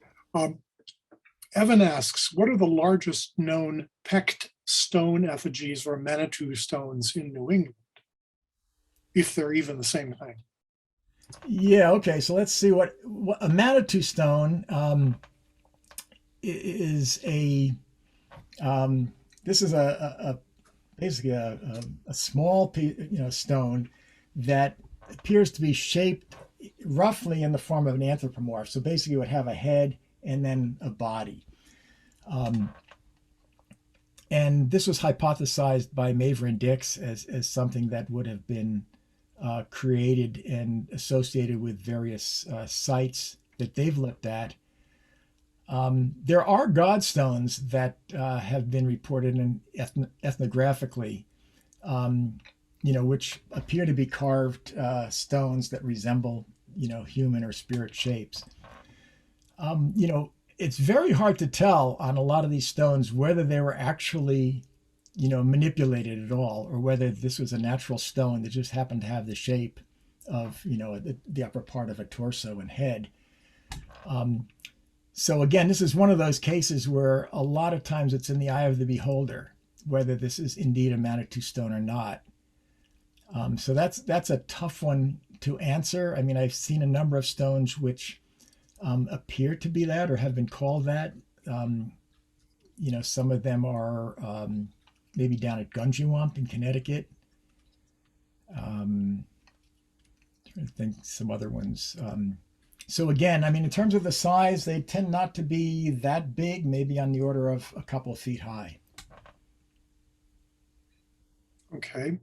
Speaker 1: Evan asks, what are the largest known pecked stone effigies or Manitou stones in New England? if they're even the same thing.
Speaker 2: Yeah. Okay. So let's see what a Manitou stone is a. This is basically a small stone that appears to be shaped roughly in the form of an anthropomorph. So basically, it would have a head and then a body. And this was hypothesized by Maver and Dix as something that would have been created and associated with various sites that they've looked at. There are godstones that have been reported in ethnographically, which appear to be carved stones that resemble, human or spirit shapes. It's very hard to tell on a lot of these stones whether they were actually, manipulated at all, or whether this was a natural stone that just happened to have the shape of, the upper part of a torso and head. So again, this is one of those cases where a lot of times it's in the eye of the beholder, whether this is indeed a Manitou stone or not. So that's a tough one to answer. I mean, I've seen a number of stones which appear to be that or have been called that. Some of them are maybe down at Gunjewamp in Connecticut. Trying to think some other ones. So again, I mean, in terms of the size, they tend not to be that big, maybe on the order of a couple of feet high.
Speaker 1: Okay.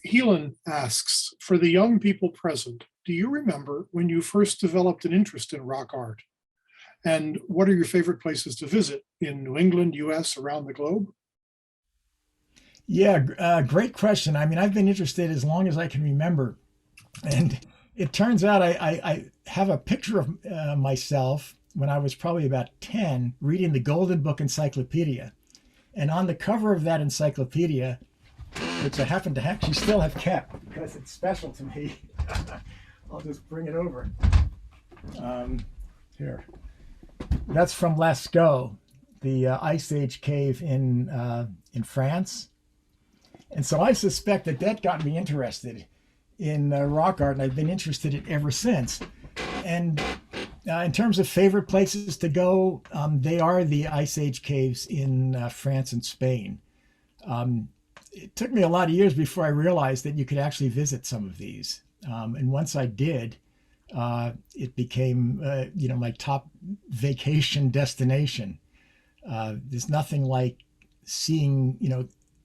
Speaker 1: Helen asks, for the young people present, do you remember when you first developed an interest in rock art? And what are your favorite places to visit in New England, US, around the globe?
Speaker 2: Yeah, great question. I mean, I've been interested as long as I can remember. And it turns out I have a picture of myself when I was probably about 10 reading the Golden Book Encyclopedia. And on the cover of that encyclopedia, which I happen to actually still have kept because it's special to me, I'll just bring it over. Here. That's from Lascaux, the Ice Age cave in France. And so I suspect that got me interested in rock art, and I've been interested in it ever since. And in terms of favorite places to go, they are the Ice Age caves in France and Spain. It took me a lot of years before I realized that you could actually visit some of these. And once I did, it became, my top vacation destination. There's nothing like seeing,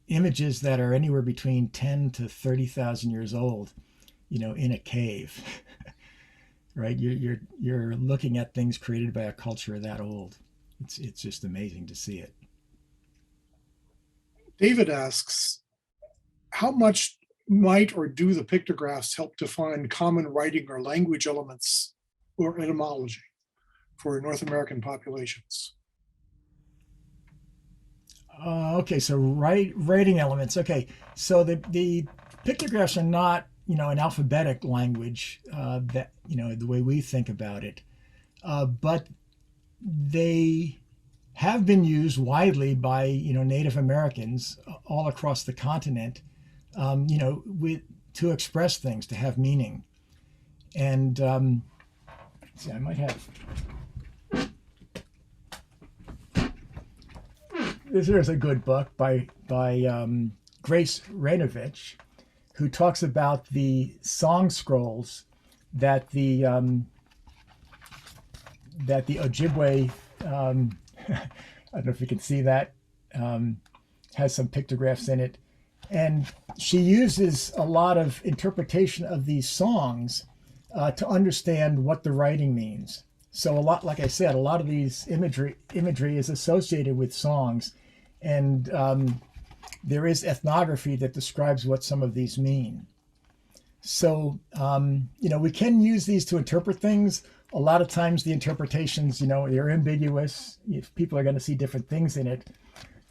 Speaker 2: images that are anywhere between 10 to 30,000 years old, in a cave, right? You're looking at things created by a culture that old. It's just amazing to see it.
Speaker 1: David asks, how much might or do the pictographs help define common writing or language elements or etymology for North American populations?
Speaker 2: Okay, so writing elements. Okay, so the pictographs are not, an alphabetic language that, the way we think about it, but they have been used widely by, Native Americans all across the continent, to express things, to have meaning. And let's see, I might have. This is a good book by Grace Rainovich, who talks about the song scrolls that the Ojibwe, I don't know if you can see that, has some pictographs in it. And she uses a lot of interpretation of these songs to understand what the writing means. So a lot, like I said, a lot of these imagery is associated with songs. And there is ethnography that describes what some of these mean. So, we can use these to interpret things. A lot of times the interpretations, they're ambiguous. If people are going to see different things in it.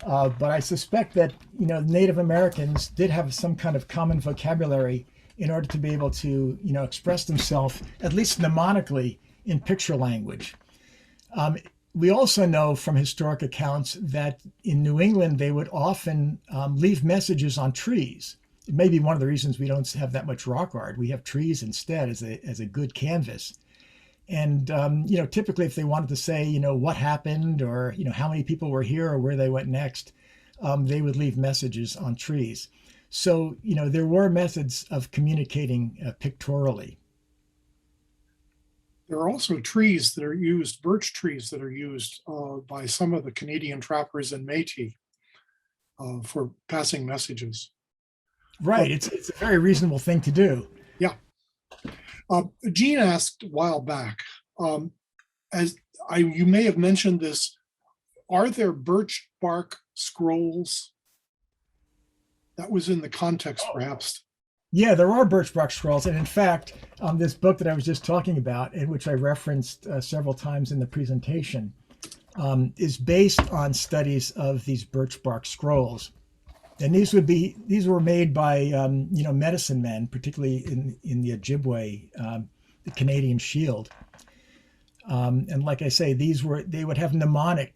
Speaker 2: But I suspect that, Native Americans did have some kind of common vocabulary in order to be able to, express themselves, at least mnemonically, in picture language. We also know from historic accounts that in New England, they would often leave messages on trees. It may be one of the reasons we don't have that much rock art. We have trees instead as a good canvas. And, typically if they wanted to say, what happened or, how many people were here or where they went next, they would leave messages on trees. So, there were methods of communicating pictorially.
Speaker 1: There are also trees that are used, birch trees that are used by some of the Canadian trappers and Métis for passing messages.
Speaker 2: Right. It's a very reasonable thing to do.
Speaker 1: Yeah. Gene asked a while back, you may have mentioned this, are there birch bark scrolls? That was in the context, perhaps.
Speaker 2: Yeah, there are birch bark scrolls. And in fact, this book that I was just talking about, in which I referenced several times in the presentation, is based on studies of these birch bark scrolls. And these were made by medicine men, particularly in the Ojibwe, the Canadian Shield. And like I say, they would have mnemonic,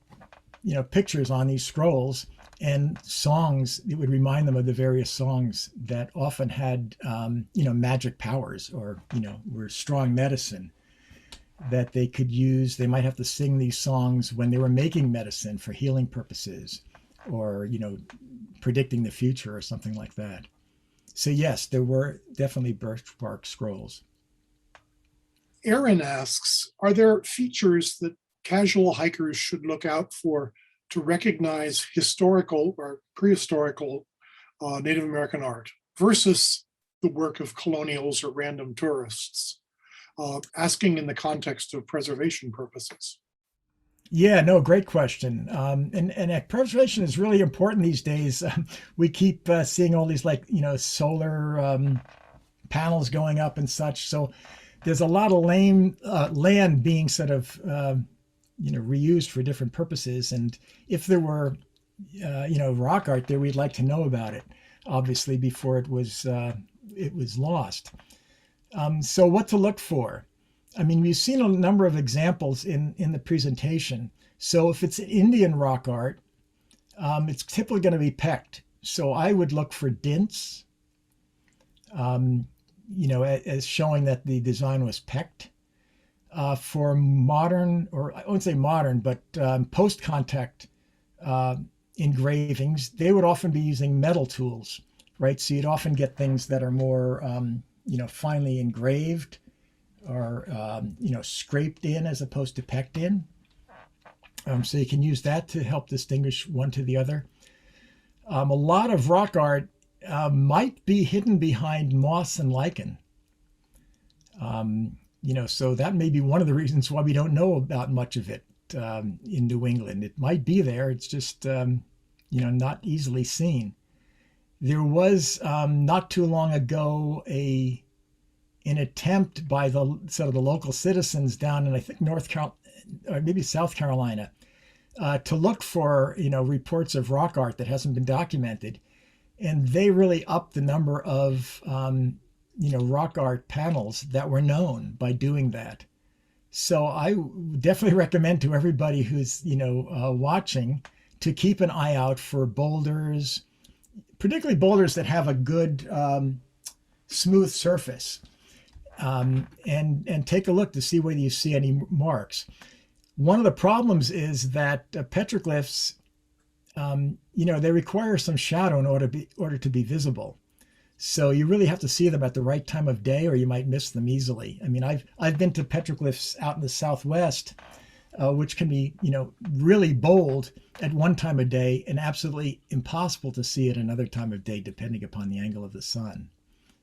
Speaker 2: pictures on these scrolls and songs that would remind them of the various songs that often had magic powers or were strong medicine that they could use. They might have to sing these songs when they were making medicine for healing purposes, or predicting the future or something like that. So yes, there were definitely birch bark scrolls.
Speaker 1: Aaron asks, are there features that casual hikers should look out for to recognize historical or prehistorical Native American art versus the work of colonials or random tourists? Asking in the context of preservation purposes.
Speaker 2: Yeah, no, great question. And preservation is really important these days. We keep seeing all these solar panels going up and such. So there's a lot of land being sort of reused for different purposes. And if there were rock art there, we'd like to know about it, obviously, before it was lost. So what to look for? I mean, we've seen a number of examples in the presentation. So if it's Indian rock art, it's typically going to be pecked. So I would look for dints, as showing that the design was pecked. For modern, or I wouldn't say modern, but post-contact engravings, they would often be using metal tools, right? So you'd often get things that are more, finely engraved, or scraped in as opposed to pecked in. So you can use that to help distinguish one to the other. A lot of rock art might be hidden behind moss and lichen. So that may be one of the reasons why we don't know about much of it in New England. It might be there. It's just, not easily seen. There was not too long ago an attempt by the local citizens down in, I think, North Carolina, or maybe South Carolina, to look for, reports of rock art that hasn't been documented. And they really upped the number of, rock art panels that were known by doing that. So I definitely recommend to everybody who's, watching, to keep an eye out for boulders, particularly boulders that have a good smooth surface. And take a look to see whether you see any marks. One of the problems is that petroglyphs, they require some shadow in order to be visible. So you really have to see them at the right time of day, or you might miss them easily. I mean, I've been to petroglyphs out in the Southwest, which can be, really bold at one time of day and absolutely impossible to see at another time of day, depending upon the angle of the sun.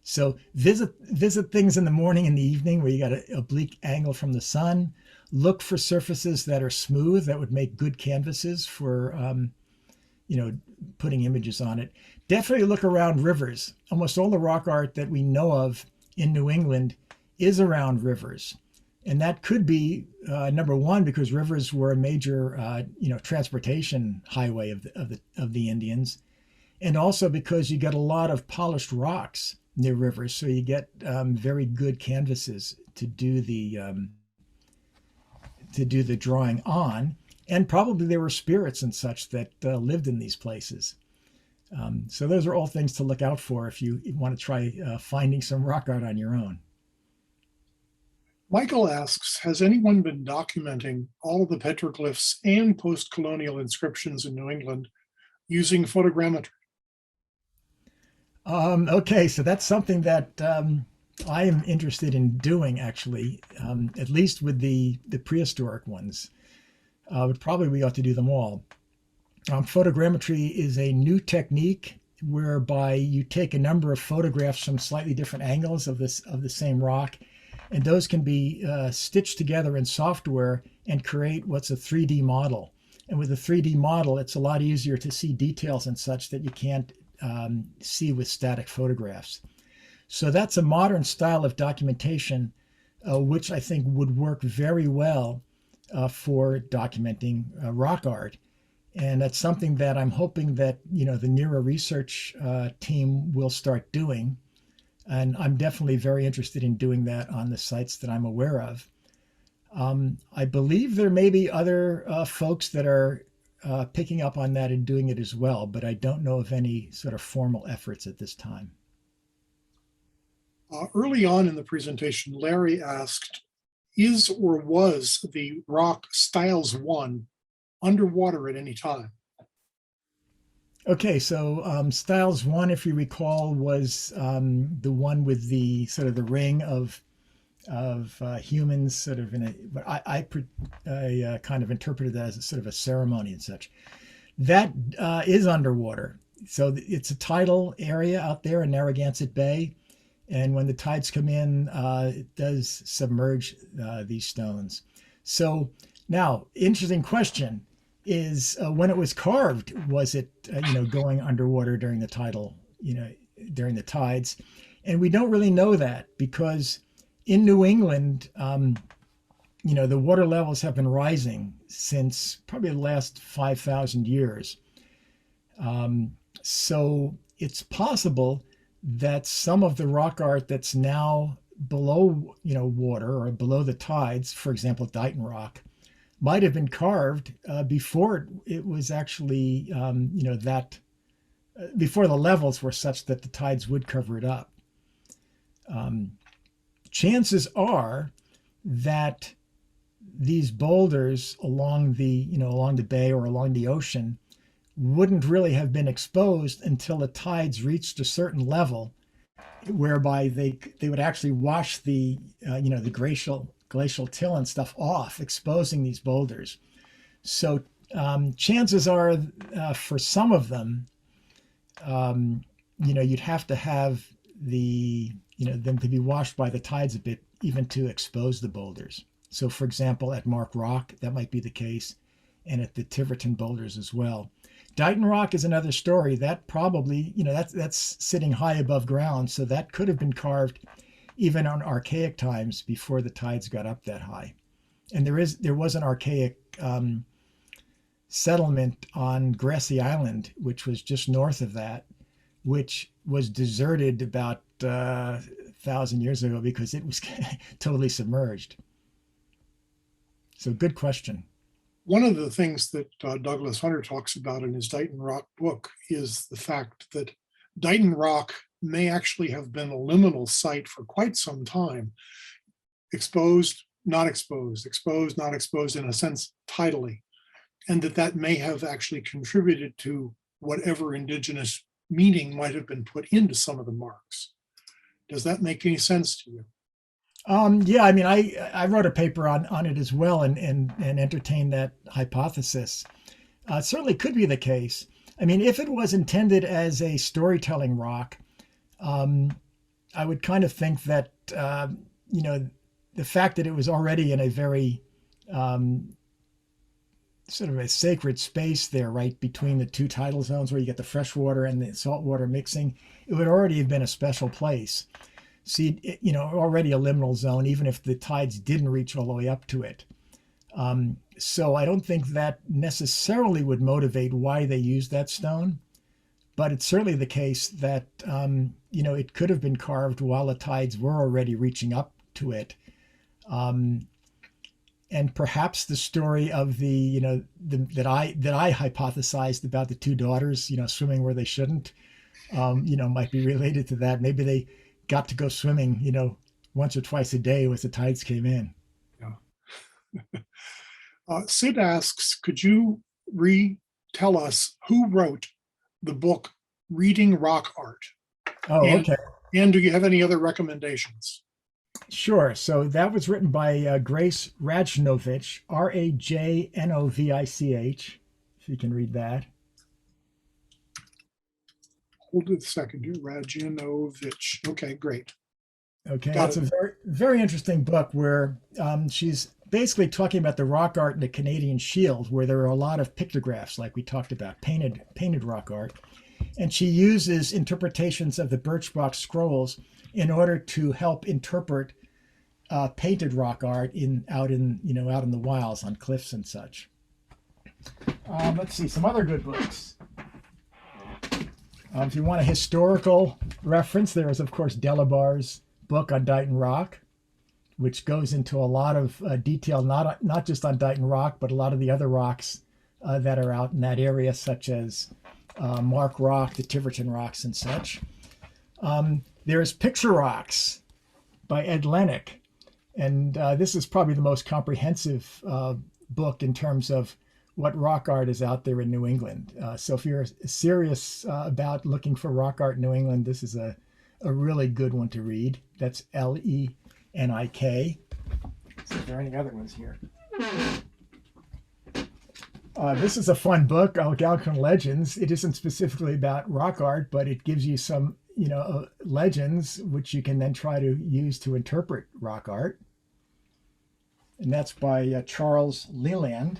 Speaker 2: So visit things in the morning and the evening where you got an oblique angle from the sun. Look for surfaces that are smooth, that would make good canvases for, putting images on it. Definitely look around rivers. Almost all the rock art that we know of in New England is around rivers. And that could be, number one, because rivers were a major, transportation highway of the Indians. And also because you get a lot of polished rocks near rivers, so you get very good canvases to do the drawing on. And probably there were spirits and such that lived in these places. So those are all things to look out for if you want to try finding some rock art on your own.
Speaker 1: Michael asks, has anyone been documenting all of the petroglyphs and post-colonial inscriptions in New England using photogrammetry?
Speaker 2: Okay, so that's something that I am interested in doing, actually, at least with the prehistoric ones. But probably we ought to do them all. Photogrammetry is a new technique whereby you take a number of photographs from slightly different angles of the same rock, and those can be stitched together in software and create what's a 3D model. And with a 3D model, it's a lot easier to see details and such that you can't see with static photographs. So that's a modern style of documentation, which I think would work very well for documenting rock art. And that's something that I'm hoping that, the NERA research team will start doing. And I'm definitely very interested in doing that on the sites that I'm aware of. I believe there may be other folks that are picking up on that and doing it as well, but I don't know of any sort of formal efforts at this time.
Speaker 1: Early on in the presentation, Larry asked, is or was the rock Styles 1 underwater at any time?
Speaker 2: Okay, so Styles 1, if you recall, was the one with the sort of the ring of humans sort of in a, but I kind of interpreted that as a sort of a ceremony and such. That is underwater. So it's a tidal area out there in Narragansett Bay. And when the tides come in, it does submerge these stones. So now, interesting question is when it was carved, was it, going underwater during the tidal, during the tides? And we don't really know that because in New England, the water levels have been rising since probably the last 5,000 years. So it's possible that some of the rock art that's now below, water or below the tides, for example, Dighton Rock, might have been carved before it was actually, before the levels were such that the tides would cover it up. Chances are that these boulders along the bay or along the ocean wouldn't really have been exposed until the tides reached a certain level whereby they would actually wash the glacial till and stuff off, exposing these boulders. So chances are for some of them, you'd have to have them to be washed by the tides a bit, even to expose the boulders. So for example, at Mark Rock, that might be the case, and at the Tiverton boulders as well. Dighton Rock is another story. That probably, that's sitting high above ground. So that could have been carved even on archaic times before the tides got up that high. And there was an archaic settlement on Grassy Island, which was just north of that, which was deserted about 1,000 years ago because it was totally submerged. So good question.
Speaker 1: One of the things that Douglas Hunter talks about in his Dighton Rock book is the fact that Dighton Rock may actually have been a liminal site for quite some time, exposed, not exposed, exposed, not exposed, in a sense, tidally, and that may have actually contributed to whatever indigenous meaning might have been put into some of the marks. Does that make any sense to you?
Speaker 2: Yeah, I mean, I wrote a paper on it as well and entertained that hypothesis. It certainly could be the case. I mean, if it was intended as a storytelling rock, I would kind of think that, the fact that it was already in a very sort of a sacred space there, right, between the two tidal zones where you get the freshwater and the saltwater mixing, it would already have been a special place. See, already a liminal zone, even if the tides didn't reach all the way up to it. So I don't think that necessarily would motivate why they used that stone, but it's certainly the case that, it could have been carved while the tides were already reaching up to it. And and perhaps the story of that I hypothesized about the two daughters, swimming where they shouldn't, might be related to that. Maybe they got to go swimming, once or twice a day as the tides came in.
Speaker 1: Yeah. Sid asks, could you tell us who wrote the book Reading Rock Art?
Speaker 2: Oh, okay.
Speaker 1: And do you have any other recommendations?
Speaker 2: Sure. So that was written by Grace Rajnovich, Rajnovich, if you can read that.
Speaker 1: Hold it a second here. Rajnovich. Okay, great.
Speaker 2: Okay, it's a very, very interesting book where she's basically talking about the rock art in the Canadian Shield, where there are a lot of pictographs, like we talked about, painted rock art. And she uses interpretations of the birch bark scrolls in order to help interpret painted rock art out in the wilds on cliffs and such. Let's see some other good books. If you want a historical reference, there is of course Delabar's book on Dighton Rock, which goes into a lot of detail, not just on Dighton Rock, but a lot of the other rocks that are out in that area, such as Mark Rock, the Tiverton rocks, and such. There's Picture Rocks by Ed Anick, and this is probably the most comprehensive book in terms of what rock art is out there in New England. So if you're serious about looking for rock art in New England, this is a really good one to read. That's Lenik. So if there are any other ones here. This is a fun book, Algonquin Legends. It isn't specifically about rock art, but it gives you some, legends, which you can then try to use to interpret rock art. And that's by Charles Leland.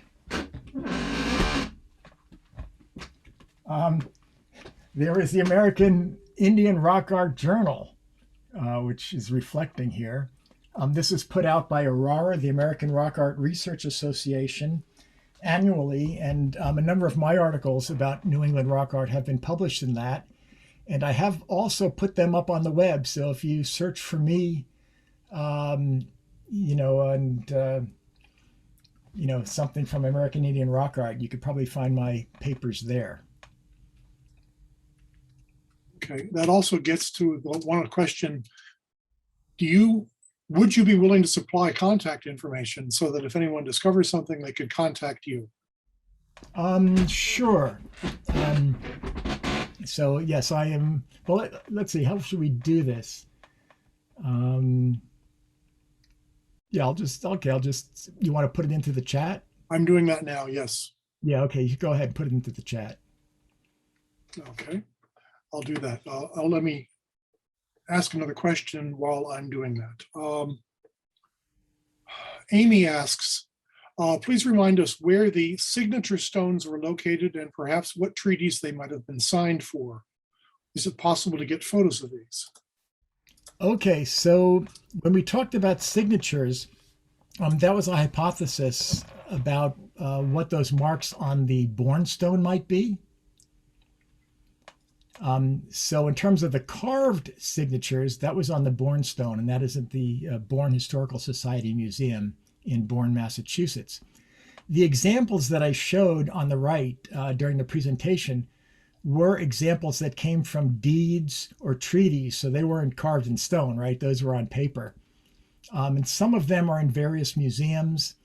Speaker 2: There is the American Indian Rock Art Journal, which is reflecting here. This is put out by Aurora, the American Rock Art Research Association, annually, and a number of my articles about New England rock art have been published in that. And I have also put them up on the web. So if you search for me, something from American Indian rock art, you could probably find my papers there.
Speaker 1: Okay, that also gets to one question. Would you be willing to supply contact information so that if anyone discovers something, they could contact you?
Speaker 2: Sure. So yes, I am. Well, let's see. How should we do this? Yeah, I'll just. You want to put it into the chat?
Speaker 1: I'm doing that now. Yes.
Speaker 2: Yeah. Okay. You go ahead and put it into the chat.
Speaker 1: Okay, I'll do that. Let me ask another question while I'm doing that. Amy asks, please remind us where the signature stones were located and perhaps what treaties they might have been signed for. Is it possible to get photos of these?
Speaker 2: Okay, so when we talked about signatures, that was a hypothesis about what those marks on the Bourne Stone might be. So in terms of the carved signatures, that was on the Bourne Stone, and that is at the Bourne Historical Society Museum in Bourne, Massachusetts. The examples that I showed on the right during the presentation were examples that came from deeds or treaties, so they weren't carved in stone, right? Those were on paper. And some of them are in various museums.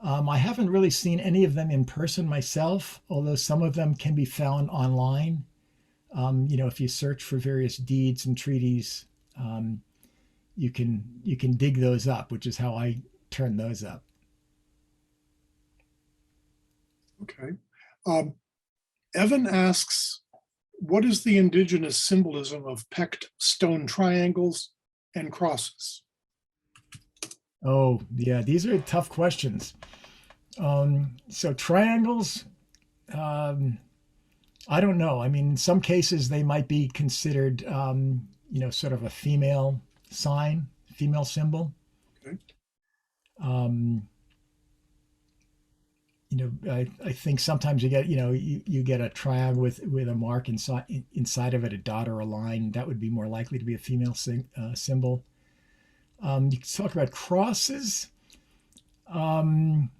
Speaker 2: I haven't really seen any of them in person myself, although some of them can be found online. If you search for various deeds and treaties, you can dig those up, which is how I turn those up.
Speaker 1: Okay. Evan asks, what is the indigenous symbolism of pecked stone triangles and crosses?
Speaker 2: Oh, yeah, these are tough questions. So triangles, I don't know. I mean, in some cases they might be considered, sort of a female sign, female symbol.
Speaker 1: Okay.
Speaker 2: I think sometimes you get, you get a triangle with a mark inside of it, a dot or a line. That would be more likely to be a female symbol. You can talk about crosses. Um,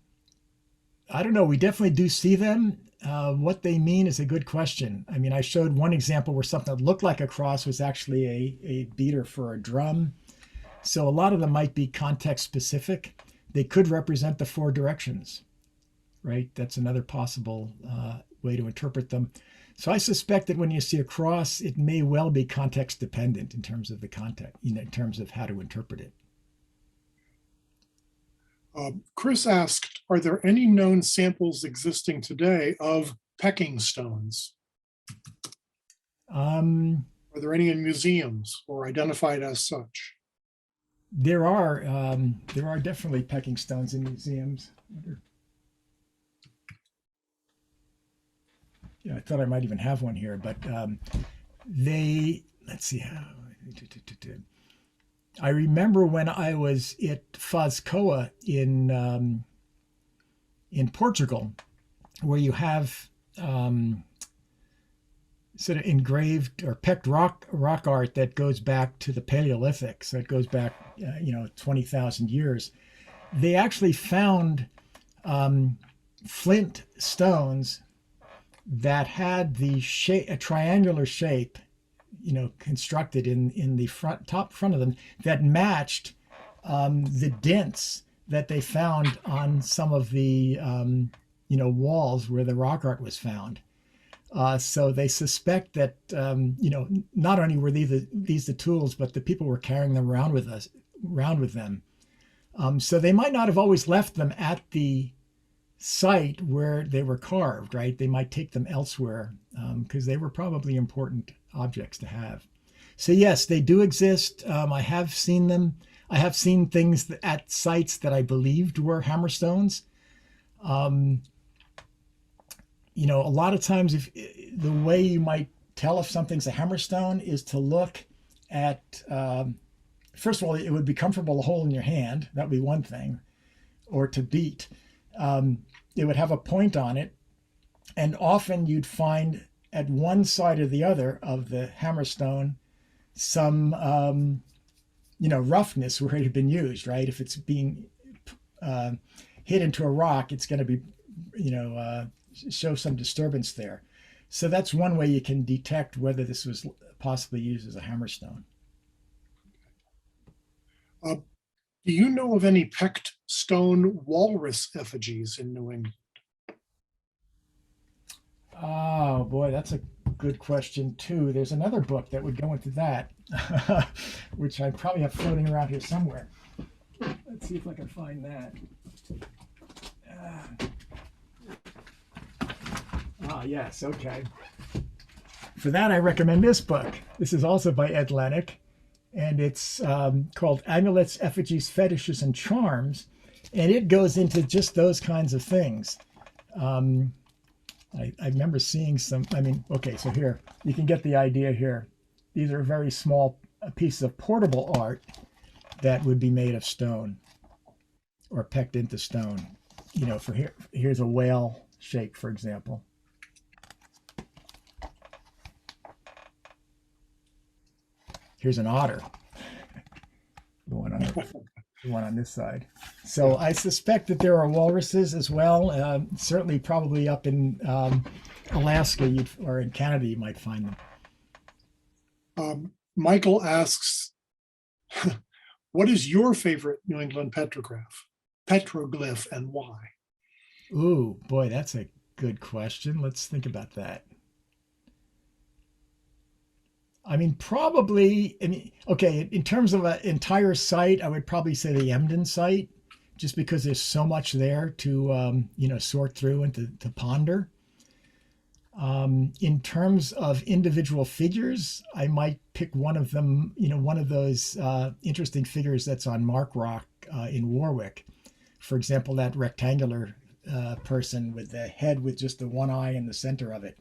Speaker 2: I don't know. We definitely do see them. What they mean is a good question. I mean, I showed one example where something that looked like a cross was actually a beater for a drum. So a lot of them might be context specific. They could represent the four directions, right? That's another possible way to interpret them. So I suspect that when you see a cross, it may well be context dependent in terms of the context, in terms of how to interpret it.
Speaker 1: Chris asked, are there any known samples existing today of pecking stones?
Speaker 2: Um,
Speaker 1: Are there any in museums or identified as such?
Speaker 2: there are definitely pecking stones in museums. Yeah, I thought I might even have one here, but let's see how. I remember when I was at Fazcoa in Portugal, where you have sort of engraved or pecked rock art that goes back to the Paleolithic, so it goes back 20,000 years. They actually found flint stones that had a triangular shape, constructed in the top front of them that matched the dents that they found on some of the walls where the rock art was found. So they suspect that not only were these the tools, but the people were carrying them around with them. So they might not have always left them at the site where they were carved, right? They might take them elsewhere because they were probably important objects to have. So yes, they do exist. I have seen them. I have seen things at sites that I believed were hammerstones. A lot of times, if the way you might tell if something's a hammerstone is to look at, first of all, it would be comfortable to hold in your hand. That would be one thing, or to beat. It would have a point on it, and often you'd find at one side or the other of the hammerstone some roughness where it had been used, right? If it's being hit into a rock, it's going to be show some disturbance there. So that's one way you can detect whether this was possibly used as a hammerstone.
Speaker 1: Do you know of any pecked stone walrus effigies in New England?
Speaker 2: Oh boy, that's a good question too. There's another book that would go into that, which I probably have floating around here somewhere. Let's see if I can find that. Yes, okay. For that, I recommend this book. This is also by Ed Anick, and it's called Amulets, Effigies, Fetishes, and Charms, and it goes into just those kinds of things. I remember seeing some, okay, so here, you can get the idea here. These are very small pieces of portable art that would be made of stone or pecked into stone. Here's a whale shape, for example. Here's an otter. The one on this side. So I suspect that there are walruses as well. Certainly, probably up in Alaska or in Canada, you might find
Speaker 1: them. Michael asks, what is your favorite New England petroglyph, and why?
Speaker 2: Ooh, boy, that's a good question. Let's think about that. Probably, okay, in terms of an entire site, I would probably say the Emden site, just because there's so much there to, sort through and to ponder. In terms of individual figures, I might pick one of them, one of those interesting figures that's on Mark Rock in Warwick. For example, that rectangular person with the head with just the one eye in the center of it.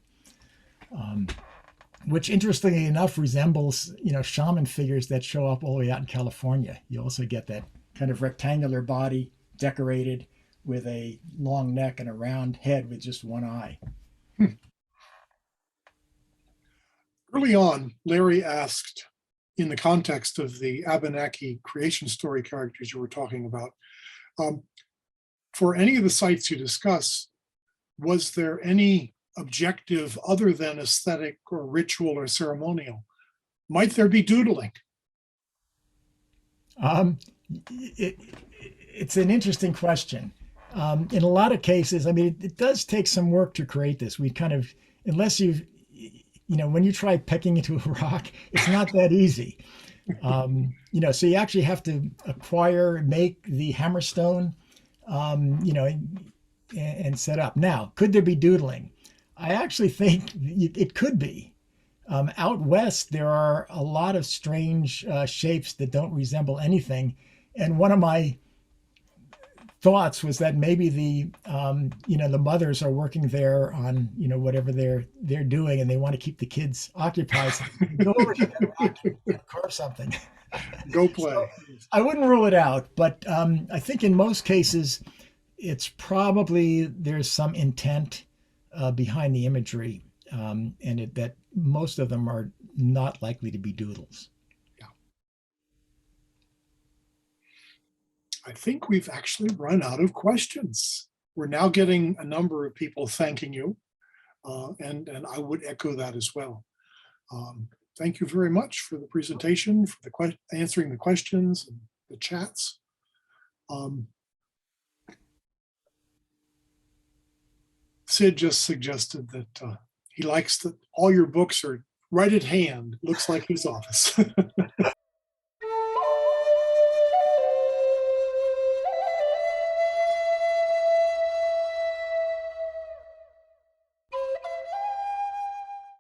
Speaker 2: Which interestingly enough resembles, shaman figures that show up all the way out in California. You also get that kind of rectangular body decorated with a long neck and a round head with just one eye.
Speaker 1: Early on, Larry asked, in the context of the Abenaki creation story characters you were talking about, for any of the sites you discuss, was there any objective other than aesthetic or ritual or ceremonial? Might there be doodling?
Speaker 2: It's an interesting question. In a lot of cases, I mean, it does take some work to create this. We kind of, unless you've, when you try pecking into a rock, it's not that easy. So you actually have to make the hammerstone, and set up. Now, could there be doodling? I actually think it could be. Out west, there are a lot of strange shapes that don't resemble anything. And one of my thoughts was that maybe the mothers are working there on, whatever they're doing, and they want to keep the kids occupied. So go over to that rock and carve something.
Speaker 1: Go play.
Speaker 2: So I wouldn't rule it out, but I think in most cases, it's probably there's some intent behind the imagery, and that most of them are not likely to be doodles.
Speaker 1: Yeah. I think we've actually run out of questions. We're now getting a number of people thanking you, and I would echo that as well. Thank you very much for the presentation, for answering the questions and the chats. Sid just suggested that he likes that all your books are right at hand. Looks like his office.